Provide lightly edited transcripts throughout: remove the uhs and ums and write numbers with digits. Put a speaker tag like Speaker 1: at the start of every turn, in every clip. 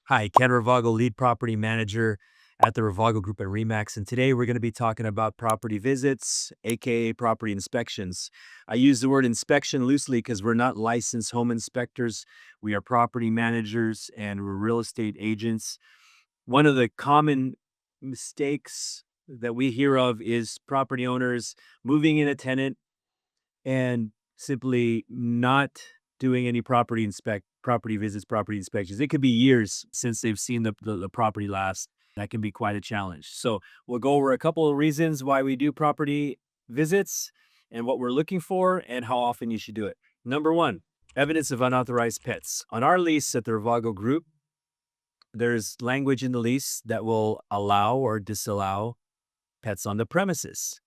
Speaker 1: Hi, Ken Ravago, lead property manager at the Ravago Group at Remax. And today we're going to be talking about property visits, aka property inspections. I use the word inspection loosely because we're not licensed home inspectors. We are property managers and we're real estate agents. One of the common mistakes that we hear of is property owners moving in a tenant and simply not doing any property visits, property inspections. It could be years since they've seen the property last. That can be quite a challenge. So we'll go over a couple of reasons why we do property visits and what we're looking for and how often you should do it. Number one, evidence of unauthorized pets. On our lease at the Ravago Group, there's language in the lease that will allow or disallow pets on the premises.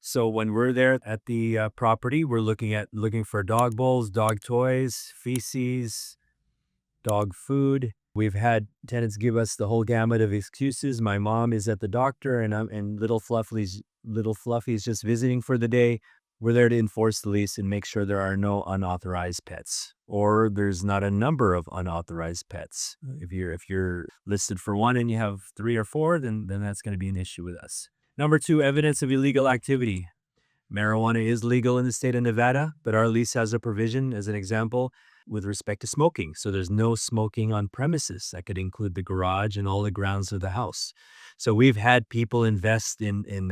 Speaker 1: So when we're there at the property, we're looking for dog bowls, dog toys, feces, dog food. We've had tenants give us the whole gamut of excuses. My mom is at the doctor, and little Fluffy's just visiting for the day. We're there to enforce the lease and make sure there are no unauthorized pets, or there's not a number of unauthorized pets. If you're listed for one and you have three or four, then that's going to be an issue with us. Number two, evidence of illegal activity. Marijuana is legal in the state of Nevada, but our lease has a provision, as an example, with respect to smoking. So there's no smoking on premises. That could include the garage and all the grounds of the house. So we've had people invest in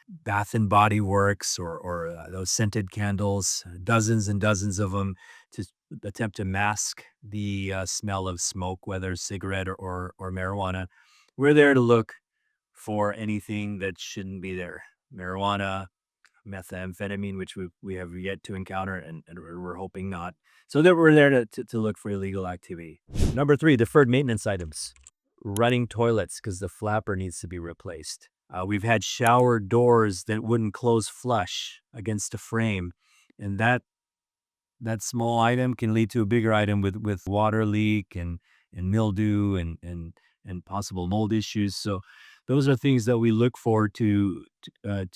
Speaker 1: Bath and Body Works or those scented candles, dozens and dozens of them, to attempt to mask the smell of smoke, whether cigarette or marijuana. We're there to look for anything that shouldn't be there. Marijuana, methamphetamine, which we have yet to encounter, and we're hoping not. So that we're there to look for illegal activity. Number three, deferred maintenance items. Running toilets because the flapper needs to be replaced. We've had shower doors that wouldn't close flush against a frame, and that small item can lead to a bigger item with water leak and mildew and possible mold issues. So those are things that we look for to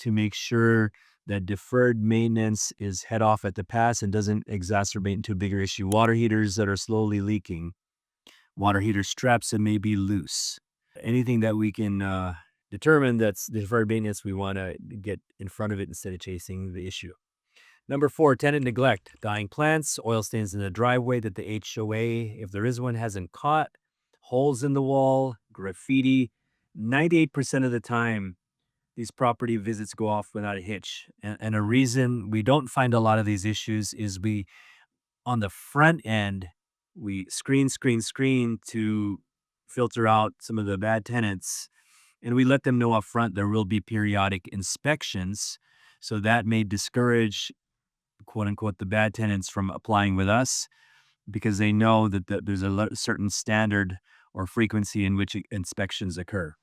Speaker 1: make sure that deferred maintenance is head off at the pass and doesn't exacerbate into a bigger issue. Water heaters that are slowly leaking, water heater straps that may be loose. Anything that we can determine that's deferred maintenance, we want to get in front of it instead of chasing the issue. Number four, tenant neglect. Dying plants, oil stains in the driveway that the HOA, if there is one, hasn't caught, holes in the wall, graffiti. 98% of the time, these property visits go off without a hitch. And a reason we don't find a lot of these issues is on the front end, we screen to filter out some of the bad tenants. And we let them know up front there will be periodic inspections. So that may discourage, quote unquote, the bad tenants from applying with us because they know that there's a certain standard or frequency in which inspections occur.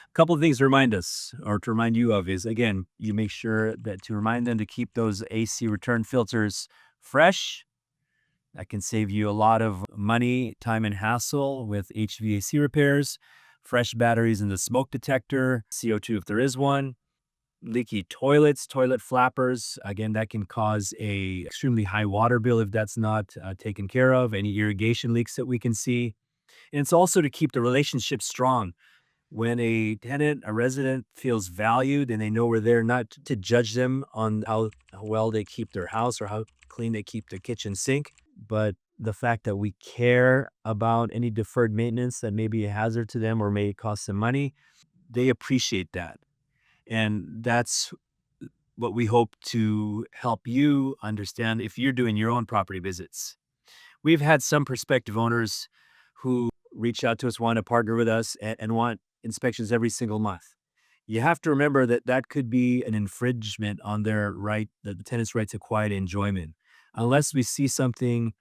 Speaker 1: A couple of things to remind us or to remind you of is, again, you make sure that to remind them to keep those AC return filters fresh. That can save you a lot of money, time, and hassle with HVAC repairs. Fresh batteries in the smoke detector, CO2 if there is one. Leaky toilets, toilet flappers. Again, that can cause a extremely high water bill if that's not taken care of. Any irrigation leaks that we can see. And it's also to keep the relationship strong. When a tenant, a resident feels valued and they know we're there not to judge them on how well they keep their house or how clean they keep their kitchen sink, but the fact that we care about any deferred maintenance that may be a hazard to them or may cost them money, they appreciate that. And that's what we hope to help you understand if you're doing your own property visits. We've had some prospective owners who reach out to us, want to partner with us, and want inspections every single month. You have to remember that that could be an infringement on their right, the tenant's right to quiet enjoyment. Unless we see something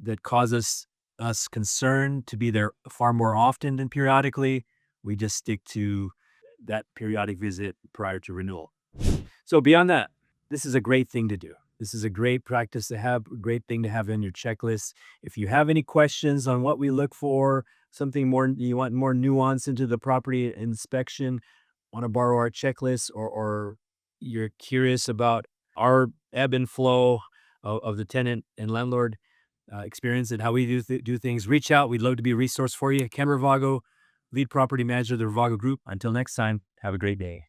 Speaker 1: that causes us concern to be there far more often than periodically, we just stick to that periodic visit prior to renewal. So beyond that, this is a great thing to do. This is a great practice to have, a great thing to have in your checklist. If you have any questions on what we look for, something more, you want more nuance into the property inspection, want to borrow our checklist, or you're curious about our ebb and flow of the tenant and landlord, experience and how we do things, reach out. We'd love to be a resource for you. Ken Ravago, lead property manager of the Ravago Group. Until next time, have a great day.